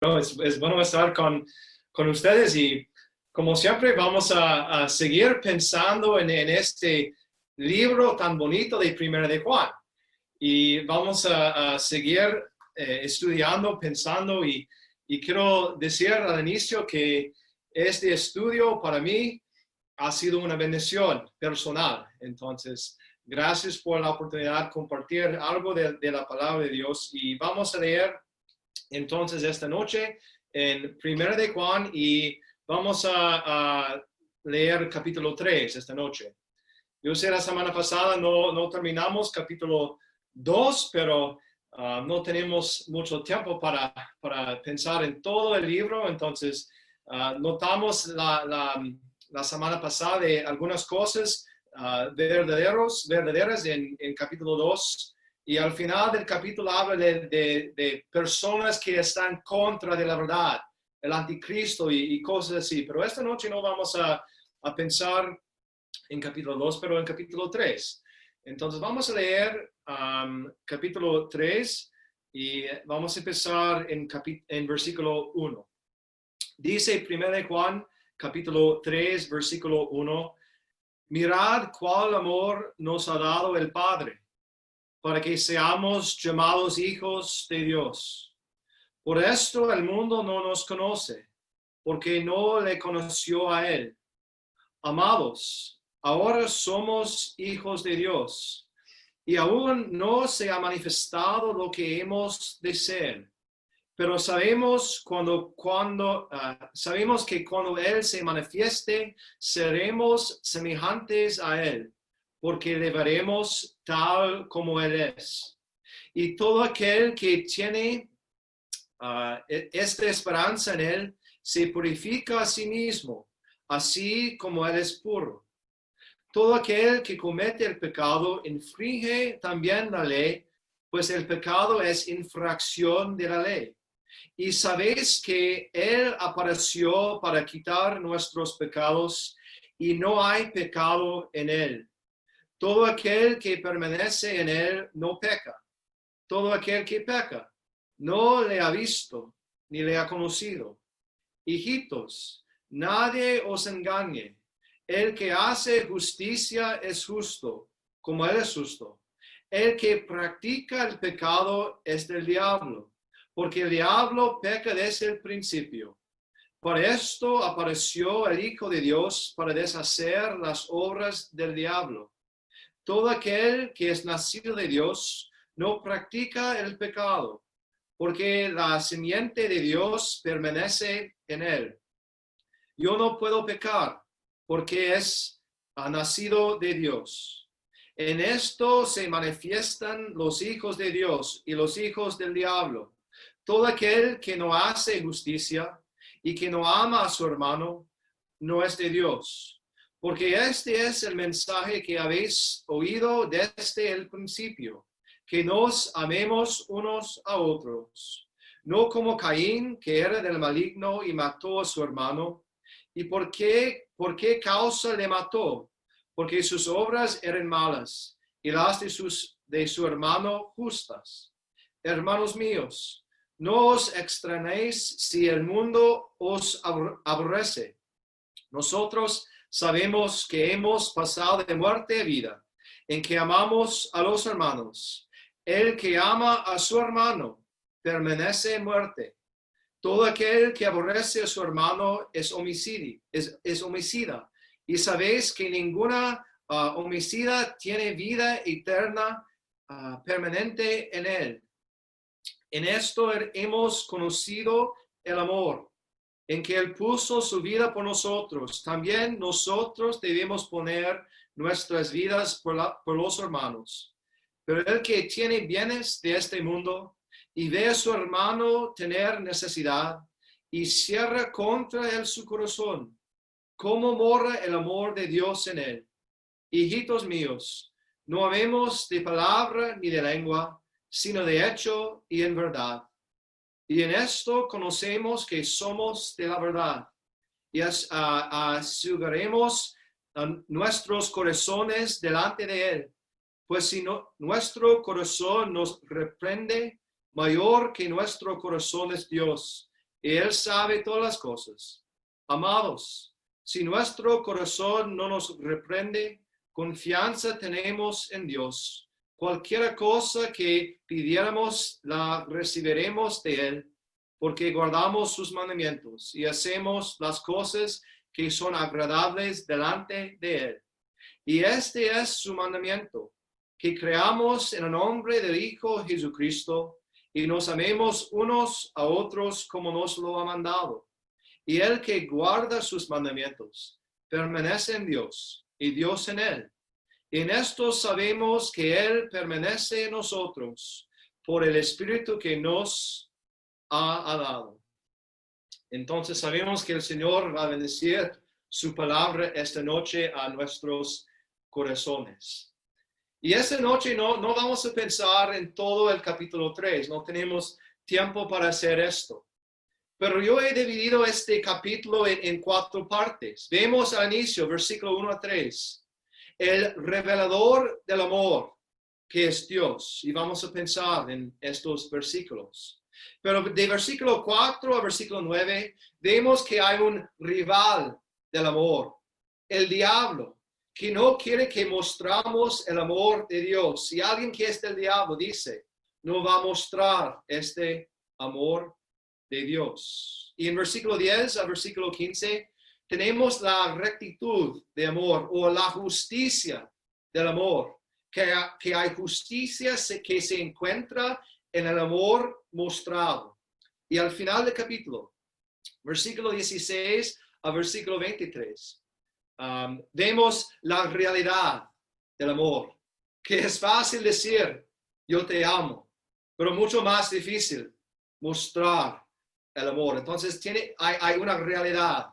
Es bueno estar con ustedes y como siempre vamos a seguir pensando en este libro tan bonito de Primera de Juan y vamos a seguir estudiando, pensando y quiero decir al inicio que este estudio para mí ha sido una bendición personal. Entonces, gracias por la oportunidad de compartir algo de la palabra de Dios y vamos a leer entonces esta noche en Primera de Juan y vamos a leer capítulo 3 esta noche. Yo sé la semana pasada no terminamos capítulo 2, pero no tenemos mucho tiempo para pensar en todo el libro, entonces notamos la semana pasada de algunas cosas verdaderas en capítulo 2. Y al final del capítulo habla de personas que están contra de la verdad, el anticristo y cosas así. Pero esta noche no vamos a pensar en capítulo 2, pero en capítulo 3. Entonces vamos a leer capítulo 3 y vamos a empezar en versículo 1. Dice 1 Juan, capítulo 3, versículo 1, mirad cuál amor nos ha dado el Padre, para que seamos llamados hijos de Dios. Por esto el mundo no nos conoce, porque no le conoció a Él. Amados, ahora somos hijos de Dios, y aún no se ha manifestado lo que hemos de ser. Pero sabemos que cuando Él se manifieste, seremos semejantes a Él, porque le veremos tal como Él es. Y todo aquel que tiene esta esperanza en Él, se purifica a sí mismo, así como Él es puro. Todo aquel que comete el pecado infringe también la ley, pues el pecado es infracción de la ley. Y sabéis que Él apareció para quitar nuestros pecados, y no hay pecado en Él. Todo aquel que permanece en Él no peca. Todo aquel que peca no le ha visto ni le ha conocido. Hijitos, nadie os engañe. El que hace justicia es justo, como Él es justo. El que practica el pecado es del diablo, porque el diablo peca desde el principio. Por esto apareció el Hijo de Dios para deshacer las obras del diablo. Todo aquel que es nacido de Dios no practica el pecado, porque la simiente de Dios permanece en él. Yo no puedo pecar, porque es nacido de Dios. En esto se manifiestan los hijos de Dios y los hijos del diablo. Todo aquel que no hace justicia y que no ama a su hermano, no es de Dios. Porque este es el mensaje que habéis oído desde el principio, que nos amemos unos a otros. No como Caín, que era del maligno y mató a su hermano. ¿Y por qué causa le mató? Porque sus obras eran malas y las de su hermano justas. Hermanos míos, no os extrañéis si el mundo os aborrece. Nosotros sabemos que hemos pasado de muerte a vida, en que amamos a los hermanos. El que ama a su hermano permanece en muerte. Todo aquel que aborrece a su hermano es homicida. Y sabéis que ninguna homicida tiene vida eterna permanente en él. En esto hemos conocido el amor, en que Él puso su vida por nosotros. También nosotros debemos poner nuestras vidas por los hermanos. Pero el que tiene bienes de este mundo y ve a su hermano tener necesidad y cierra contra él su corazón, ¿cómo mora el amor de Dios en él? Hijitos míos, no amemos de palabra ni de lengua, sino de hecho y en verdad. Y en esto conocemos que somos de la verdad y aseguraremos nuestros corazones delante de Él. Pues si nuestro corazón nos reprende, mayor que nuestro corazón es Dios. y Él sabe todas las cosas. Amados, si nuestro corazón no nos reprende, confianza tenemos en Dios. Cualquier cosa que pidiéramos, la recibiremos de Él, porque guardamos sus mandamientos y hacemos las cosas que son agradables delante de Él. Y este es su mandamiento, que creamos en el nombre del Hijo Jesucristo y nos amemos unos a otros como nos lo ha mandado. Y el que guarda sus mandamientos permanece en Dios y Dios en él. Y en esto sabemos que Él permanece en nosotros por el Espíritu que nos ha dado. Entonces sabemos que el Señor va a bendecir su palabra esta noche a nuestros corazones. Y esta noche no vamos a pensar en todo el capítulo 3, no tenemos tiempo para hacer esto. Pero yo he dividido este capítulo en 4 partes. Vemos al inicio, versículo 1 a 3. El revelador del amor, que es Dios. Y vamos a pensar en estos versículos. Pero de versículo 4 a versículo 9, vemos que hay un rival del amor, el diablo, que no quiere que mostramos el amor de Dios. Si alguien que es del diablo dice, no va a mostrar este amor de Dios. Y en versículo 10 a versículo 15, tenemos la rectitud de amor o la justicia del amor, que hay justicia que se encuentra en el amor mostrado. Y al final del capítulo, versículo 16 a versículo 23, vemos la realidad del amor, que es fácil decir, yo te amo, pero mucho más difícil mostrar el amor. Entonces hay una realidad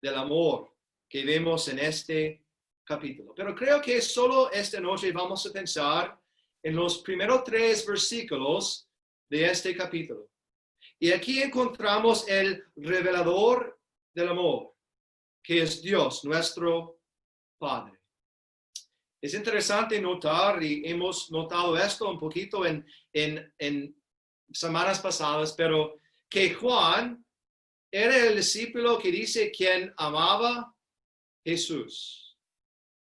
del amor que vemos en este capítulo. Pero creo que solo esta noche vamos a pensar en los primeros 3 versículos de este capítulo. Y aquí encontramos el revelador del amor, que es Dios, nuestro Padre. Es interesante notar, y hemos notado esto un poquito en semanas pasadas, pero que Juan era el discípulo que dice quien amaba a Jesús.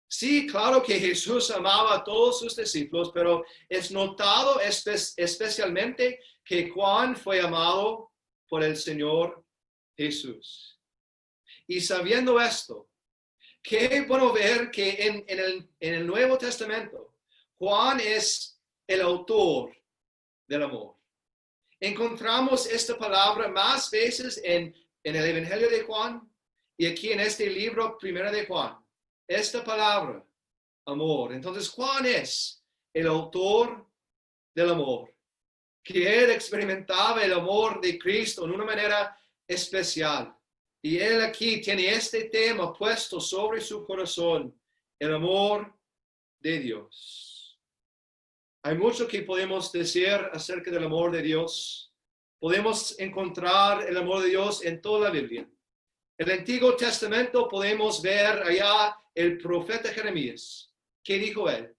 Sí, claro que Jesús amaba a todos sus discípulos, pero es notado especialmente que Juan fue amado por el Señor Jesús. Y sabiendo esto, qué bueno ver que en el Nuevo Testamento, Juan es el autor del amor. Encontramos esta palabra más veces en el Evangelio de Juan y aquí en este libro, Primera de Juan. Esta palabra, amor. Entonces, Juan es el autor del amor, que él experimentaba el amor de Cristo en una manera especial. Y él aquí tiene este tema puesto sobre su corazón, el amor de Dios. Hay mucho que podemos decir acerca del amor de Dios. Podemos encontrar el amor de Dios en toda la Biblia. En el Antiguo Testamento podemos ver allá el profeta Jeremías. ¿Qué dijo él?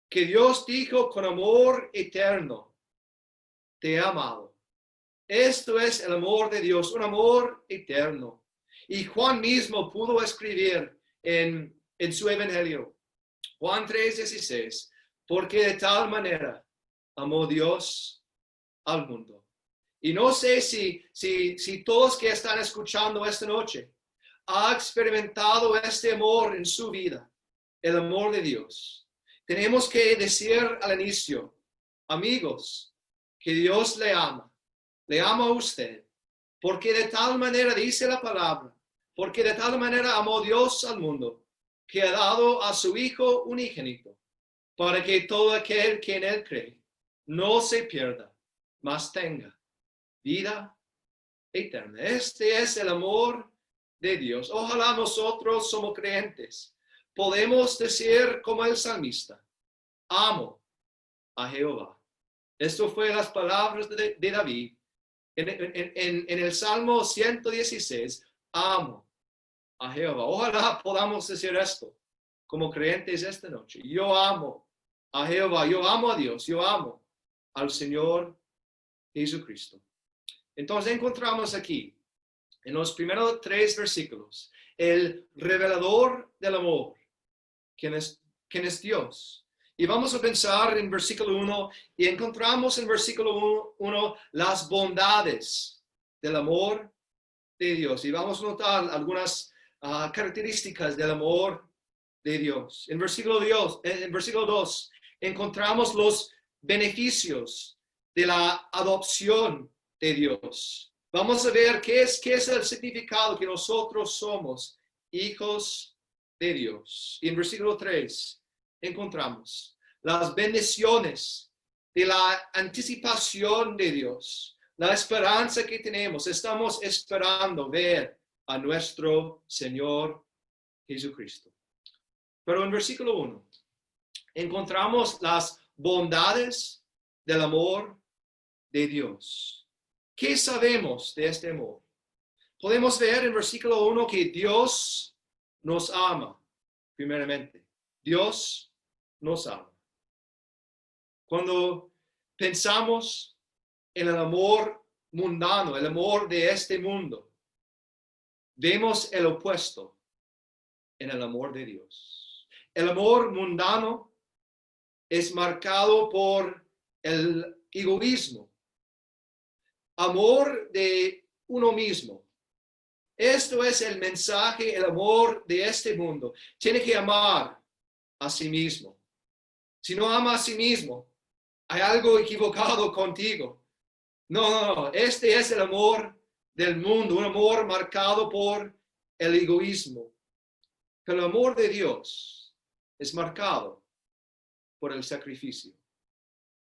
Que Dios dijo con amor eterno, te he amado. Esto es el amor de Dios, un amor eterno. Y Juan mismo pudo escribir en su Evangelio, Juan 3:16, porque de tal manera amó Dios al mundo. Y no sé si todos que están escuchando esta noche han experimentado este amor en su vida, el amor de Dios. Tenemos que decir al inicio, amigos, que Dios le ama a usted, porque de tal manera dice la palabra, porque de tal manera amó Dios al mundo, que ha dado a su Hijo unigénito, para que todo aquel que en él cree no se pierda, mas tenga vida eterna. Este es el amor de Dios. Ojalá nosotros somos creyentes. Podemos decir como el salmista, amo a Jehová. Esto fue las palabras de David en el Salmo 116, amo a Jehová. Ojalá podamos decir esto como creyentes esta noche. Yo amo a Jehová, yo amo a Dios, yo amo al Señor Jesucristo. Entonces encontramos aquí, en los primeros 3 versículos, el revelador del amor, quien es Dios. Y vamos a pensar en versículo 1 y encontramos en versículo 1 las bondades del amor de Dios. Y vamos a notar algunas características del amor de Dios. En versículo 2 encontramos los beneficios de la adopción de Dios. Vamos a ver qué es el significado que nosotros somos hijos de Dios. Y en versículo 3 encontramos las bendiciones de la anticipación de Dios, la esperanza que tenemos. Estamos esperando ver a nuestro Señor Jesucristo. Pero en versículo 1 encontramos las bondades del amor de Dios. ¿Qué sabemos de este amor? Podemos ver en versículo 1 que Dios nos ama, primeramente. Dios nos ama. Cuando pensamos en el amor mundano, el amor de este mundo, vemos el opuesto en el amor de Dios. El amor mundano es marcado por el egoísmo, amor de uno mismo. Esto es el mensaje, el amor de este mundo. Tiene que amar a sí mismo. Si no ama a sí mismo, hay algo equivocado contigo. No. Este es el amor del mundo, un amor marcado por el egoísmo. Pero el amor de Dios es marcado por el sacrificio.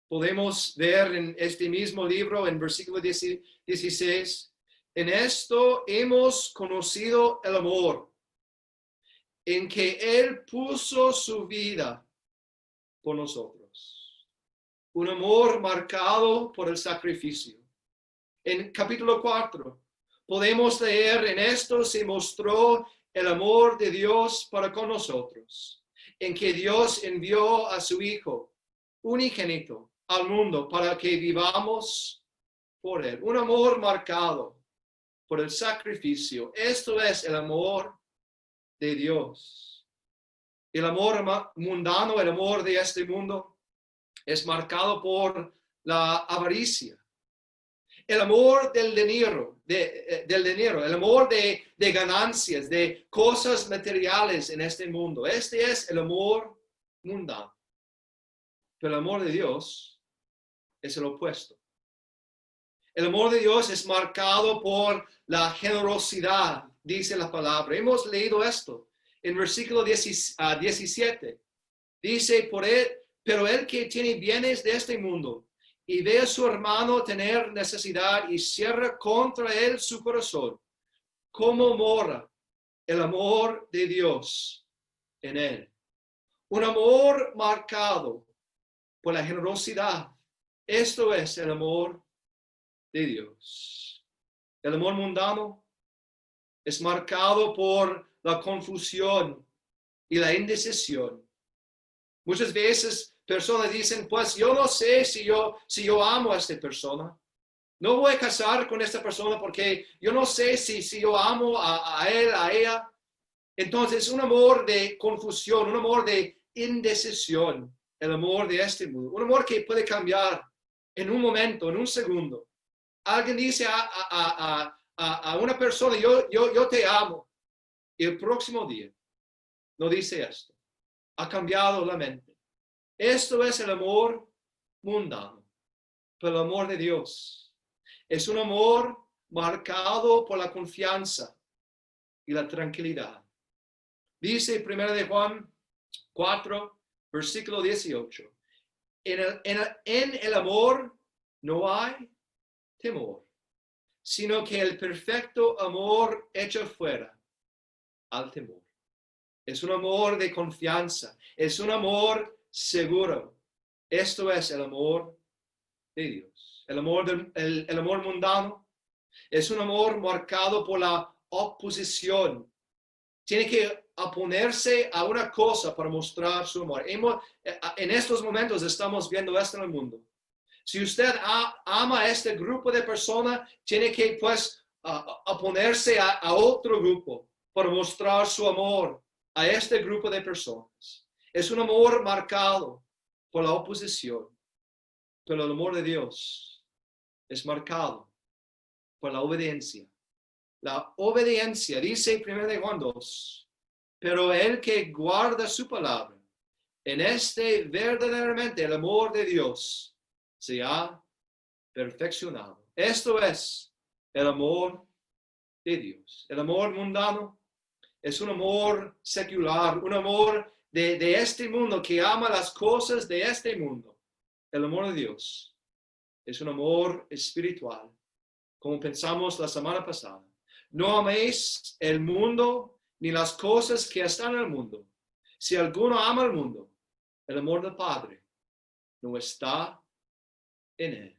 Podemos ver en este mismo libro, en versículo 16, en esto hemos conocido el amor, en que Él puso su vida por nosotros. Un amor marcado por el sacrificio. En capítulo 4 podemos leer, en esto se mostró el amor de Dios para con nosotros, en que Dios envió a su Hijo unigénito al mundo para que vivamos por Él. Un amor marcado por el sacrificio. Esto es el amor de Dios. El amor mundano, el amor de este mundo, es marcado por la avaricia. El amor del dinero, el amor de ganancias, de cosas materiales en este mundo. Este es el amor mundano. Pero el amor de Dios es el opuesto. El amor de Dios es marcado por la generosidad, dice la palabra. Hemos leído esto en versículo 17. Dice, pero el que tiene bienes de este mundo y ve a su hermano tener necesidad y cierra contra él su corazón, ¿cómo mora el amor de Dios en él? Un amor marcado por la generosidad. Esto es el amor de Dios. El amor mundano es marcado por la confusión y la indecisión. Muchas veces personas dicen, pues yo no sé si yo amo a esta persona. No voy a casar con esta persona porque yo no sé si yo amo a él, a ella. Entonces, un amor de confusión, un amor de indecisión, el amor de este mundo. Un amor que puede cambiar en un momento, en un segundo. Alguien dice a una persona, yo te amo. Y el próximo día no dice esto. Ha cambiado la mente. Esto es el amor mundano. Pero el amor de Dios es un amor marcado por la confianza y la tranquilidad. Dice 1 de Juan 4, versículo 18. En el amor no hay temor, sino que el perfecto amor echa fuera al temor. Es un amor de confianza, es un amor seguro. Esto es el amor de Dios. El amor mundano es un amor marcado por la oposición. Tiene que oponerse a una cosa para mostrar su amor. En estos momentos estamos viendo esto en el mundo. Si usted ama a este grupo de personas, tiene que pues oponerse a otro grupo para mostrar su amor a este grupo de personas. Es un amor marcado por la oposición, pero el amor de Dios es marcado por la obediencia. La obediencia, dice 1 Juan 2, pero el que guarda su palabra, en este verdaderamente el amor de Dios se ha perfeccionado. Esto es el amor de Dios. El amor mundano es un amor secular, un amor de este mundo que ama las cosas de este mundo. El amor de Dios es un amor espiritual, como pensamos la semana pasada. No améis el mundo ni las cosas que están en el mundo. Si alguno ama el mundo, el amor del Padre no está en él.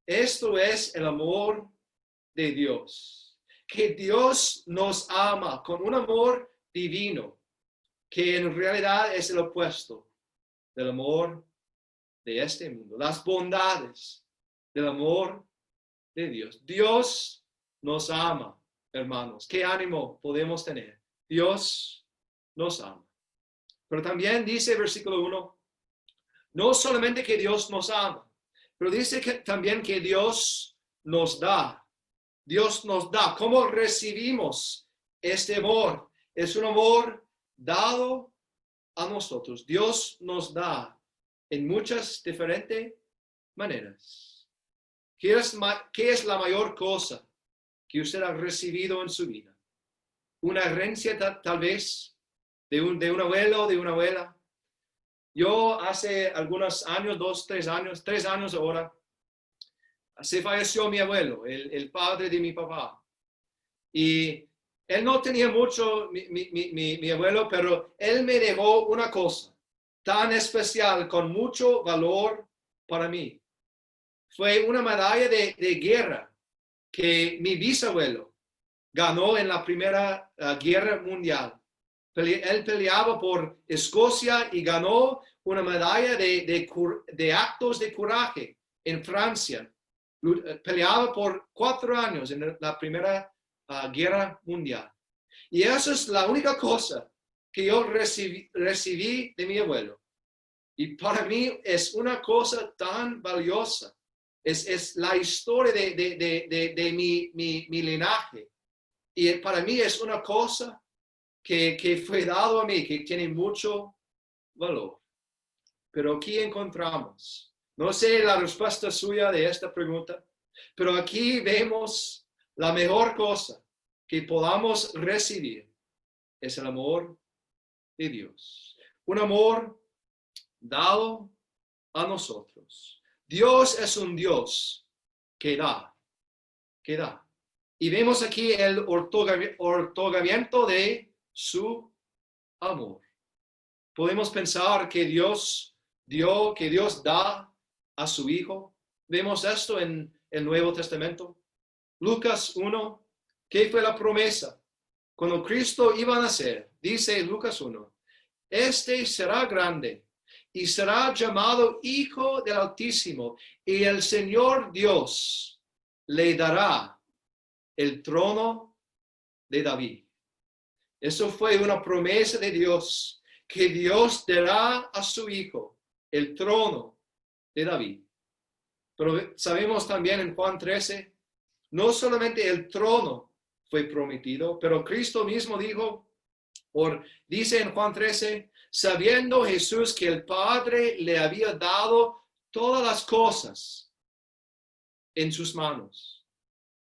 Esto es el amor de Dios. Que Dios nos ama con un amor divino, que en realidad es el opuesto del amor de este mundo. Las bondades del amor de Dios. Dios nos ama, hermanos. ¿Qué ánimo podemos tener? Dios nos ama. Pero también dice versículo 1, no solamente que Dios nos ama, pero dice que también que Dios nos da. Dios nos da. ¿Cómo recibimos este amor? Es un amor dado a nosotros. Dios nos da en muchas diferentes maneras. ¿Qué es la mayor cosa que usted ha recibido en su vida? Una herencia tal vez de un abuelo, de una abuela. Yo hace algunos años, 3 años ahora, se falleció mi abuelo, el padre de mi papá. Y él no tenía mucho, mi abuelo, pero él me dejó una cosa tan especial, con mucho valor para mí. Fue una medalla de guerra que mi bisabuelo ganó en la Primera Guerra Mundial. Él peleaba por Escocia y ganó una medalla de actos de coraje en Francia. Peleaba por 4 años en la Primera Guerra Mundial. Y eso es la única cosa que yo recibí de mi abuelo. Y para mí es una cosa tan valiosa. Es la historia de mi linaje. Y para mí es una cosa que fue dado a mí, que tiene mucho valor. Pero aquí encontramos, no sé la respuesta suya de esta pregunta, pero aquí vemos la mejor cosa que podamos recibir es el amor de Dios. Un amor dado a nosotros. Dios es un Dios que da. Y vemos aquí el otorgamiento de su amor. Podemos pensar que Dios dio, que Dios da a su Hijo. Vemos esto en el Nuevo Testamento. Lucas 1, ¿qué fue la promesa? Cuando Cristo iba a nacer, dice Lucas 1, este será grande y será llamado Hijo del Altísimo, y el Señor Dios le dará el trono de David. Eso fue una promesa de Dios, que Dios dará a su Hijo el trono de David. Pero sabemos también en Juan 13, no solamente el trono fue prometido, pero Cristo mismo dice en Juan 13, sabiendo Jesús que el Padre le había dado todas las cosas en sus manos.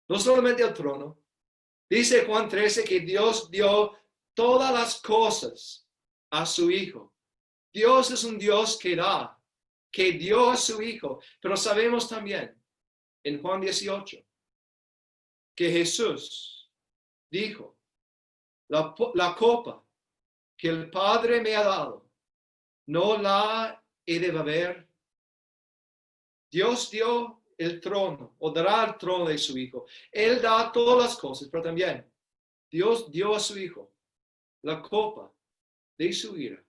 No solamente el trono. Dice Juan 13 que Dios dio todas las cosas a su Hijo. Dios es un Dios que da, que dio a su Hijo. Pero sabemos también en Juan 18 que Jesús dijo, la copa que el Padre me ha dado, no la he de beber. Dios dio el trono, o dará el trono de su Hijo. Él da todas las cosas, pero también Dios dio a su Hijo la copa de su ira.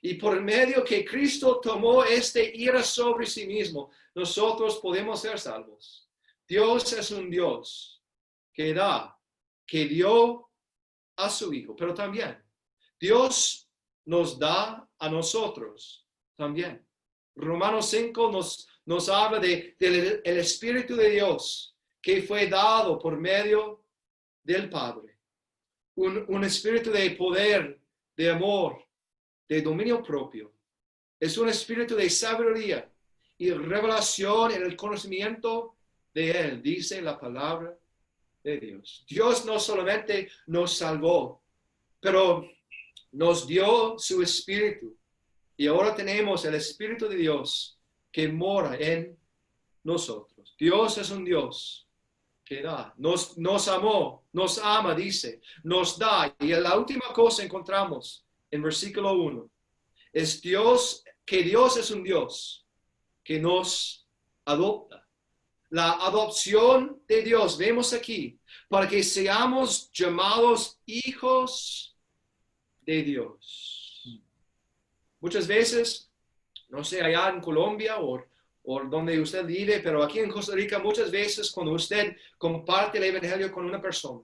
Y por medio que Cristo tomó esta ira sobre sí mismo, nosotros podemos ser salvos. Dios es un Dios que da, que dio a su Hijo, pero también Dios nos da a nosotros también. Romanos 5 nos habla del Espíritu de Dios que fue dado por medio del Padre. Un espíritu de poder, de amor, de dominio propio. Es un espíritu de sabiduría y revelación en el conocimiento de Él, dice la palabra de Dios. Dios no solamente nos salvó, pero nos dio su espíritu. Y ahora tenemos el Espíritu de Dios que mora en nosotros. Dios es un Dios que da. Nos amó, nos ama, dice, nos da. Y la última cosa encontramos en versículo 1. Es Dios, que Dios es un Dios que nos adopta. La adopción de Dios, vemos aquí, para que seamos llamados hijos de Dios. Muchas veces, no sé, allá en Colombia o donde usted vive, pero aquí en Costa Rica, muchas veces cuando usted comparte el evangelio con una persona,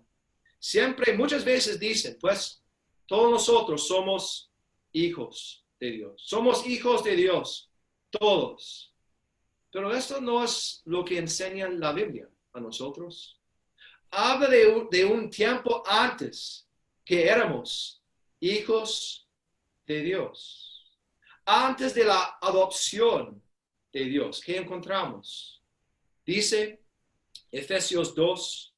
muchas veces dicen, pues, todos nosotros somos hijos de Dios. Somos hijos de Dios, todos. Pero esto no es lo que enseña la Biblia a nosotros. Habla de un tiempo antes que éramos hijos de Dios. Antes de la adopción de Dios, ¿qué encontramos? Dice Efesios 2,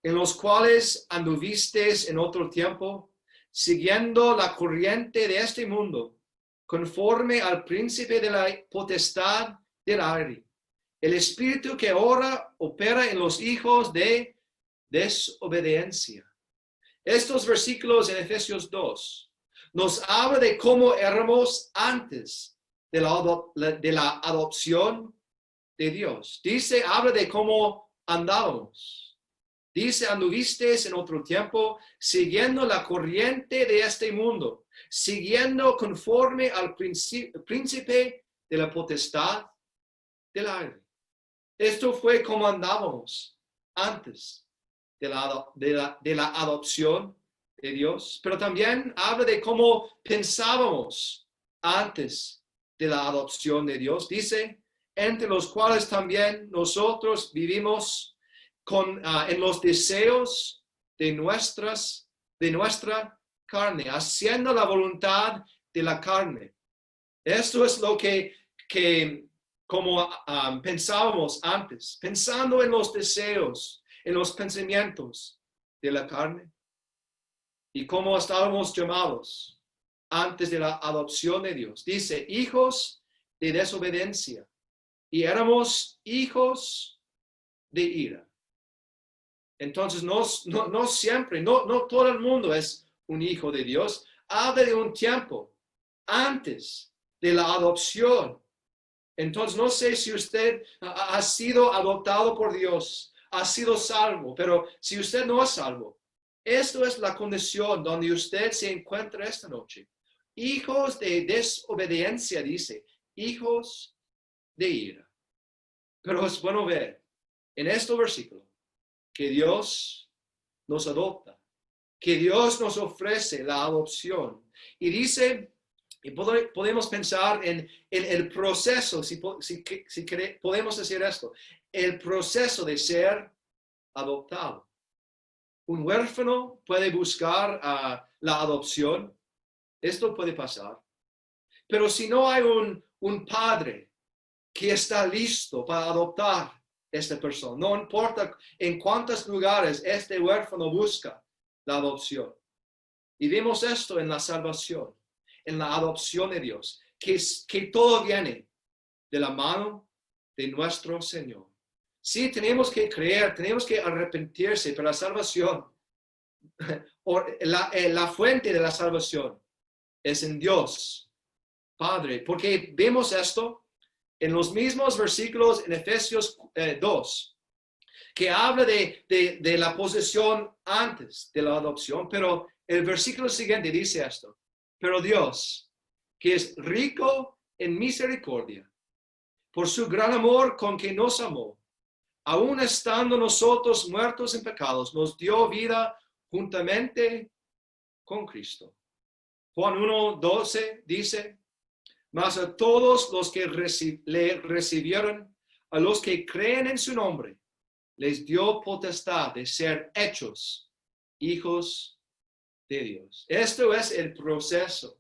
en los cuales anduvisteis en otro tiempo, siguiendo la corriente de este mundo, conforme al príncipe de la potestad del aire, el espíritu que ahora opera en los hijos de desobediencia. Estos versículos en Efesios 2 nos habla de cómo éramos antes de la adopción de Dios. Dice, habla de cómo andábamos. Dice, anduvisteis en otro tiempo, siguiendo la corriente de este mundo, siguiendo conforme al príncipe de la potestad del aire. Esto fue como andábamos antes de la adopción de Dios, pero también habla de cómo pensábamos antes de la adopción de Dios. Dice, entre los cuales también nosotros vivimos en los deseos de nuestra carne, haciendo la voluntad de la carne. Esto es lo que como pensábamos antes, pensando en los deseos, en los pensamientos de la carne. Y cómo estábamos llamados antes de la adopción de Dios. Dice, hijos de desobediencia. Y éramos hijos de ira. Entonces, no siempre, no todo el mundo es un hijo de Dios. Habla de un tiempo antes de la adopción. Entonces, no sé si usted ha sido adoptado por Dios, ha sido salvo, pero si usted no es salvo, esto es la condición donde usted se encuentra esta noche. Hijos de desobediencia, dice, hijos de ira. Pero es bueno ver en este versículo que Dios nos adopta, que Dios nos ofrece la adopción. Y dice, y podemos pensar en el proceso, si podemos decir esto, el proceso de ser adoptado. Un huérfano puede buscar la adopción. Esto puede pasar. Pero si no hay un padre que está listo para adoptar a esta persona, no importa en cuántos lugares este huérfano busca la adopción. Y vemos esto en la salvación, en la adopción de Dios, que todo viene de la mano de nuestro Señor. Sí, tenemos que creer, tenemos que arrepentirse, pero la salvación, la fuente de la salvación es en Dios, Padre, porque vemos esto en los mismos versículos en Efesios 2, que habla de la posesión antes de la adopción, pero el versículo siguiente dice esto, pero Dios, que es rico en misericordia, por su gran amor con que nos amó, aun estando nosotros muertos en pecados, nos dio vida juntamente con Cristo. Juan 1:12 dice, mas a todos los que le recibieron, a los que creen en su nombre, les dio potestad de ser hechos hijos de Dios. Esto es el proceso.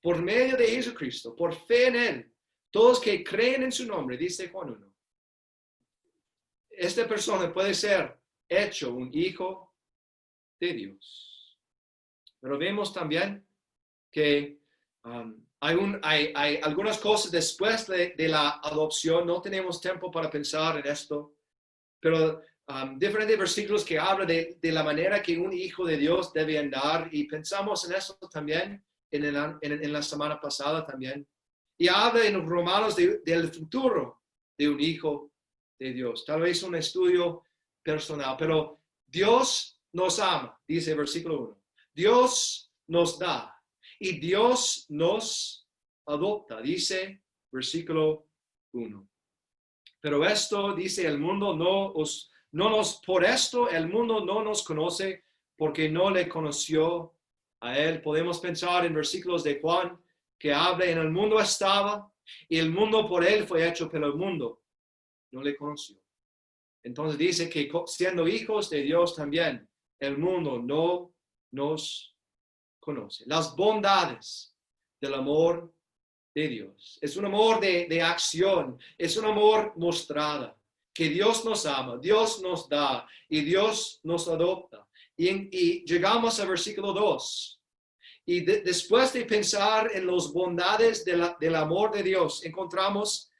Por medio de Jesucristo, por fe en Él, todos que creen en su nombre, dice Juan 1, esta persona puede ser hecho un hijo de Dios. Pero vemos también que hay algunas cosas después de la adopción. No tenemos tiempo para pensar en esto, pero diferentes versículos que hablan de la manera que un hijo de Dios debe andar, y pensamos en eso también en la semana pasada también. Y habla en Romanos del futuro de un hijo de Dios. Tal vez un estudio personal, pero Dios nos ama, dice el versículo 1. Dios nos da y Dios nos adopta, dice versículo 1. Pero esto dice el mundo por esto el mundo no nos conoce, porque no le conoció a él. Podemos pensar en versículos de Juan que habla, en el mundo estaba y el mundo por él fue hecho, pero el mundo no le conoció. Entonces dice que siendo hijos de Dios también, el mundo no nos conoce. Las bondades del amor de Dios. Es un amor de acción, es un amor mostrada, que Dios nos ama, Dios nos da y Dios nos adopta. Y llegamos al versículo 2. Y después de pensar en las bondades del amor de Dios, encontramos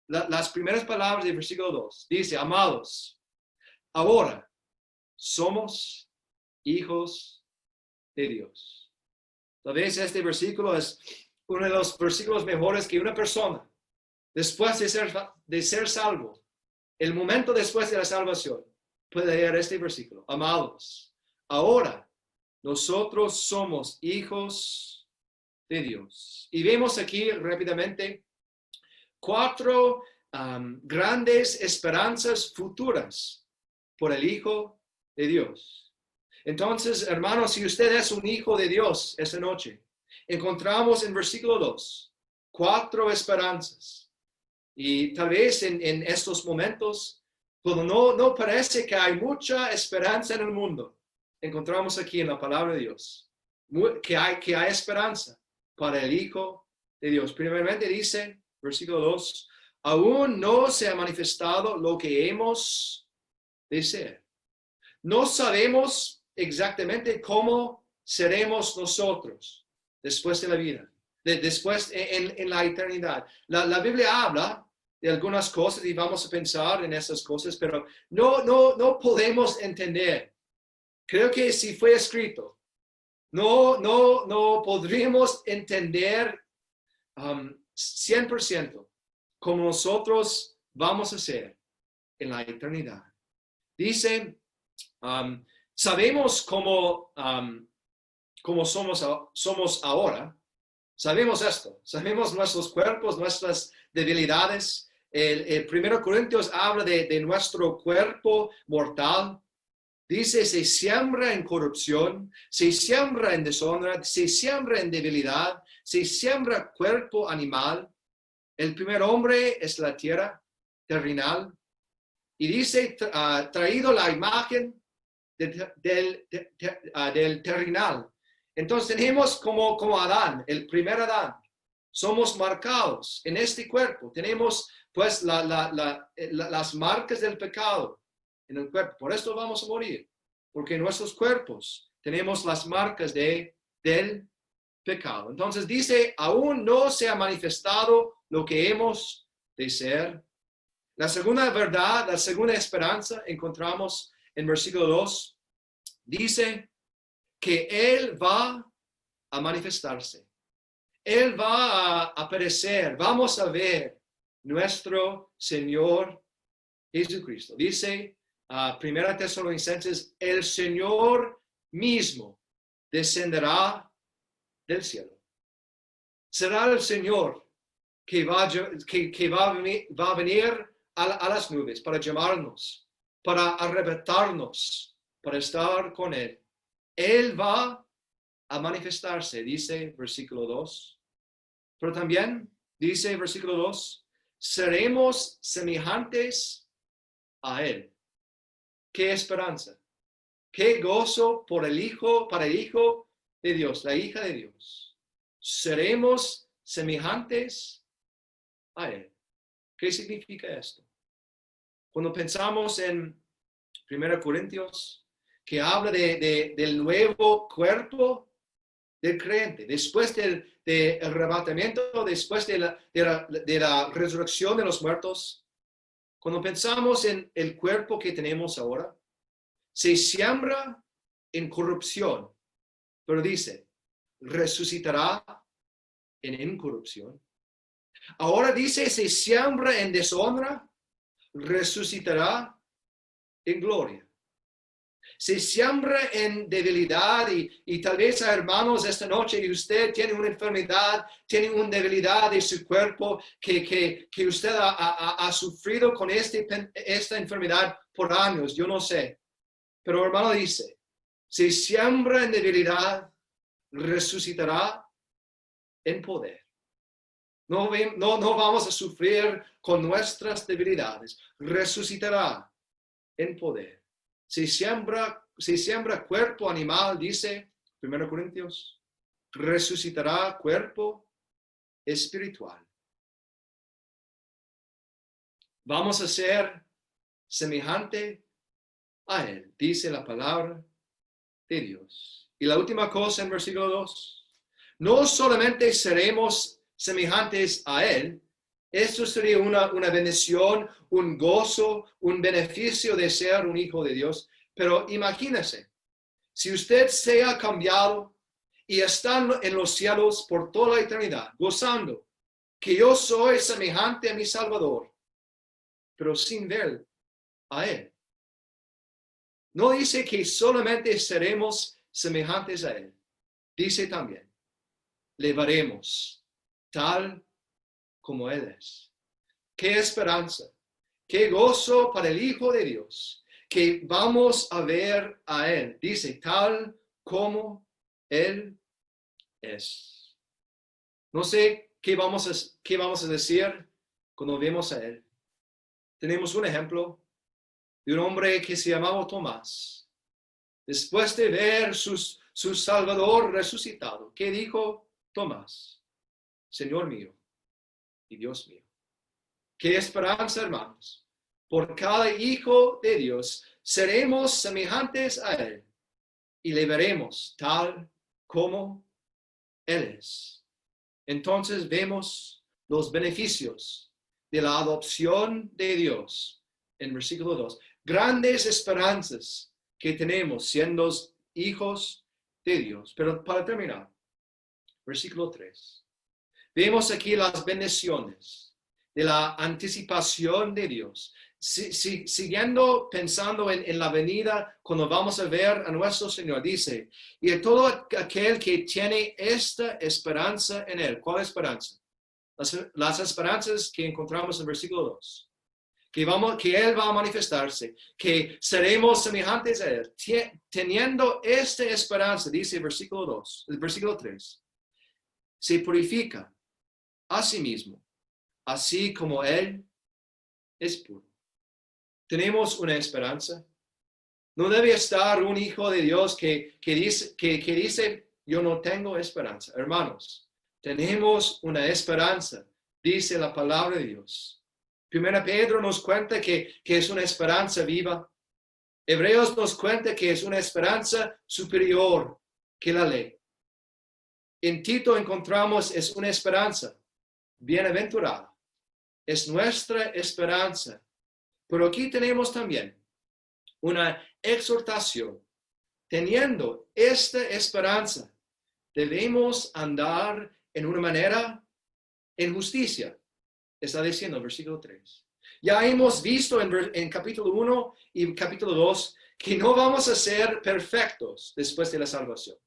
las primeras palabras del versículo 2. Dice, amados, ahora somos hijos de Dios. Tal vez este versículo es uno de los versículos mejores que una persona, después de ser salvo, el momento después de la salvación, puede leer este versículo. Amados, ahora nosotros somos hijos de Dios. Y vemos aquí rápidamente 4 grandes esperanzas futuras por el Hijo de Dios. Entonces, hermanos, si usted es un hijo de Dios esta noche, encontramos en versículo 2 4 esperanzas. Y tal vez en estos momentos, cuando no parece que hay mucha esperanza en el mundo, encontramos aquí en la palabra de Dios que hay esperanza para el Hijo de Dios. Primeramente dice, versículo 2, aún no se ha manifestado lo que hemos de ser. No sabemos exactamente cómo seremos nosotros después de la vida, después en la eternidad. La Biblia habla de algunas cosas y vamos a pensar en esas cosas, pero no podemos entender. Creo que si fue escrito, no podríamos entender 100% como nosotros vamos a ser en la eternidad. Dice, sabemos cómo somos ahora. Sabemos esto. Sabemos nuestros cuerpos, nuestras debilidades. El 1 Corintios habla de nuestro cuerpo mortal. Dice, se siembra en corrupción, se siembra en deshonra, se siembra en debilidad, se siembra cuerpo animal. El primer hombre es la tierra terrenal. Y dice, traído la imagen del terrenal. Entonces tenemos como Adán, el primer Adán. Somos marcados en este cuerpo. Tenemos pues las marcas del pecado en el cuerpo. Por esto vamos a morir. Porque en nuestros cuerpos tenemos las marcas del pecado. Entonces dice, aún no se ha manifestado lo que hemos de ser. La segunda verdad, la segunda esperanza, encontramos en versículo 2. Dice que Él va a manifestarse. Él va a aparecer. Vamos a ver nuestro Señor Jesucristo. Dice 1 Tesalonicenses, el Señor mismo descenderá del cielo Será el Señor que va a venir a las nubes para llamarnos, para arrebatarnos, para estar con Él. Él va a manifestarse, dice versículo 2. Pero también dice versículo 2, seremos semejantes a Él. ¡Qué esperanza! ¡Qué gozo para el Hijo de Dios, la hija de Dios! Seremos semejantes a Él. ¿Qué significa esto? Cuando pensamos en 1 Corintios, que habla del nuevo cuerpo del creyente, después del arrebatamiento, después de la resurrección de los muertos, cuando pensamos en el cuerpo que tenemos ahora, se siembra en corrupción, pero dice, resucitará en incorrupción. Ahora dice, se siembra en deshonra, resucitará en gloria. Se siembra en debilidad y tal vez, hermanos, esta noche y usted tiene una enfermedad, tiene una debilidad de su cuerpo que usted ha sufrido con esta enfermedad por años, yo no sé. Pero hermano dice, se siembra en debilidad, resucitará en poder. No vamos a sufrir con nuestras debilidades. Resucitará en poder. Se siembra cuerpo animal, dice 1 Corintios. Resucitará cuerpo espiritual. Vamos a ser semejante a Él, dice la palabra de Dios. Y la última cosa en versículo 2. No solamente seremos semejantes a Él, esto sería una bendición, un gozo, un beneficio de ser un hijo de Dios. Pero imagínese, si usted se ha cambiado y está en los cielos por toda la eternidad, gozando que yo soy semejante a mi Salvador, pero sin ver a Él. No dice que solamente seremos semejantes a Él. Dice también, le veremos tal como Él es. ¡Qué esperanza! ¡Qué gozo para el Hijo de Dios! Que vamos a ver a Él. Dice, tal como Él es. No sé qué vamos a decir cuando vemos a Él. Tenemos un ejemplo de un hombre que se llamaba Tomás. Después de ver su Salvador resucitado, ¿qué dijo Tomás? Señor mío y Dios mío. ¡Qué esperanza, hermanos! Por cada hijo de Dios seremos semejantes a Él y le veremos tal como Él es. Entonces vemos los beneficios de la adopción de Dios en versículo 2. Grandes esperanzas que tenemos siendo hijos de Dios. Pero para terminar, versículo 3. Vemos aquí las bendiciones de la anticipación de Dios. Siguiendo pensando en la venida, cuando vamos a ver a nuestro Señor, dice, y a todo aquel que tiene esta esperanza en Él. ¿Cuál esperanza? Las esperanzas que encontramos en versículo 2. Que Él va a manifestarse, que seremos semejantes a Él. Teniendo esta esperanza, dice el versículo 3, se purifica a sí mismo, así como Él es puro. Tenemos una esperanza. No debe estar un hijo de Dios que dice, yo no tengo esperanza. Hermanos, tenemos una esperanza, dice la palabra de Dios. 1 Pedro nos cuenta que es una esperanza viva. Hebreos nos cuenta que es una esperanza superior que la ley. En Tito encontramos es una esperanza bienaventurada. Es nuestra esperanza. Pero aquí tenemos también una exhortación. Teniendo esta esperanza, debemos andar en una manera en justicia. Está diciendo el versículo 3. Ya hemos visto en capítulo 1 y capítulo 2 que no vamos a ser perfectos después de la salvación.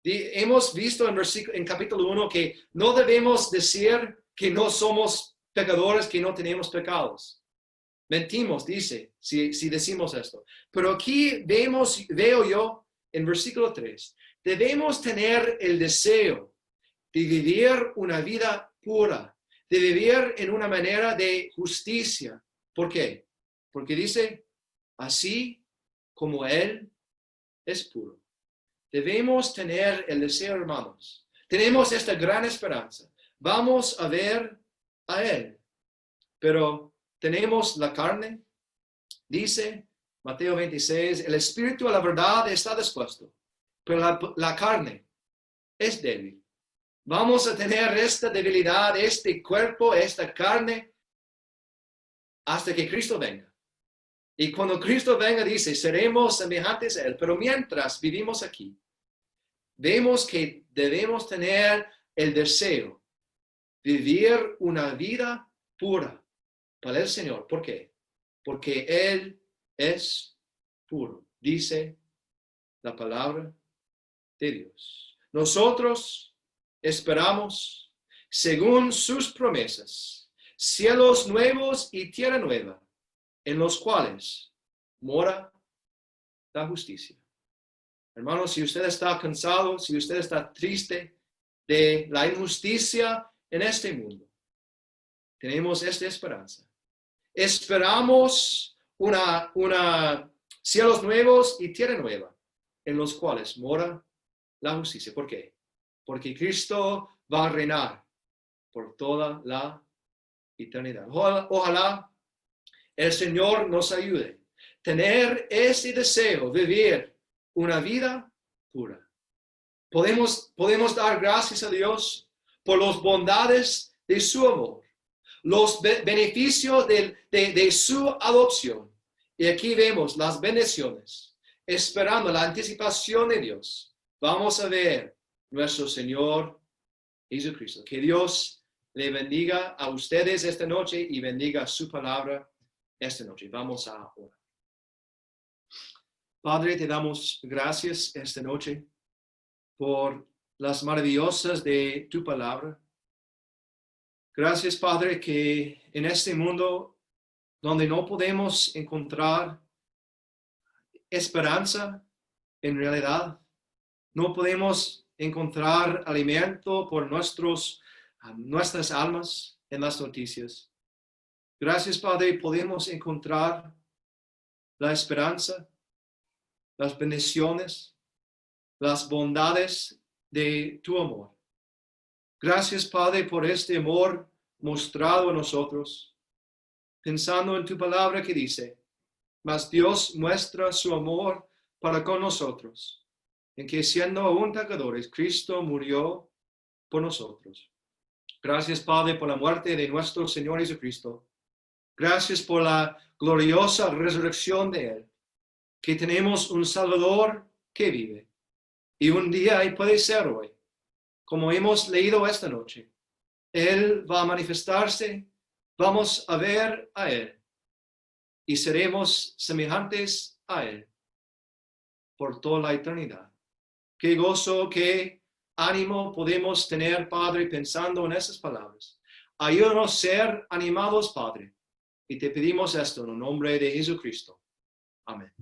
Hemos visto en capítulo 1 que no debemos decir que no somos pecadores, que no tenemos pecados. Mentimos, dice, si decimos esto. Pero aquí veo yo en versículo 3, debemos tener el deseo de vivir una vida pura, de vivir en una manera de justicia. ¿Por qué? Porque dice, así como Él es puro. Debemos tener el deseo, hermanos. Tenemos esta gran esperanza. Vamos a ver a Él. Pero tenemos la carne. Dice Mateo 26, el espíritu a la verdad está dispuesto, pero la carne es débil. Vamos a tener esta debilidad, este cuerpo, esta carne, hasta que Cristo venga. Y cuando Cristo venga, dice, seremos semejantes a Él. Pero mientras vivimos aquí, vemos que debemos tener el deseo de vivir una vida pura para el Señor. ¿Por qué? Porque Él es puro, dice la palabra de Dios. Nosotros esperamos, según sus promesas, cielos nuevos y tierra nueva, en los cuales mora la justicia. Hermanos, si usted está cansado, si usted está triste de la injusticia en este mundo, tenemos esta esperanza. Esperamos una cielos nuevos y tierra nueva, en los cuales mora la justicia. ¿Por qué? Porque Cristo va a reinar por toda la eternidad. Ojalá el Señor nos ayude a tener ese deseo, vivir una vida pura. Podemos dar gracias a Dios por las bondades de su amor, los beneficios de su adopción. Y aquí vemos las bendiciones, esperando la anticipación de Dios. Vamos a ver nuestro Señor Jesucristo. Que Dios le bendiga a ustedes esta noche y bendiga su palabra esta noche. Vamos a orar. Padre, te damos gracias esta noche por las maravillosas de tu palabra. Gracias, Padre, que en este mundo donde no podemos encontrar esperanza en realidad, no podemos encontrar alimento por nuestras almas en las noticias. Gracias, Padre, podemos encontrar la esperanza, las bendiciones, las bondades de tu amor. Gracias, Padre, por este amor mostrado a nosotros, pensando en tu palabra que dice, mas Dios muestra su amor para con nosotros, en que siendo aún pecadores, Cristo murió por nosotros. Gracias, Padre, por la muerte de nuestro Señor Jesucristo. Gracias por la gloriosa resurrección de Él, que tenemos un Salvador que vive. Y un día, y puede ser hoy, como hemos leído esta noche, Él va a manifestarse, vamos a ver a Él y seremos semejantes a Él por toda la eternidad. Qué gozo, qué ánimo podemos tener, Padre, pensando en esas palabras. Ayúdanos a ser animados, Padre, y te pedimos esto en el nombre de Jesucristo. Amén.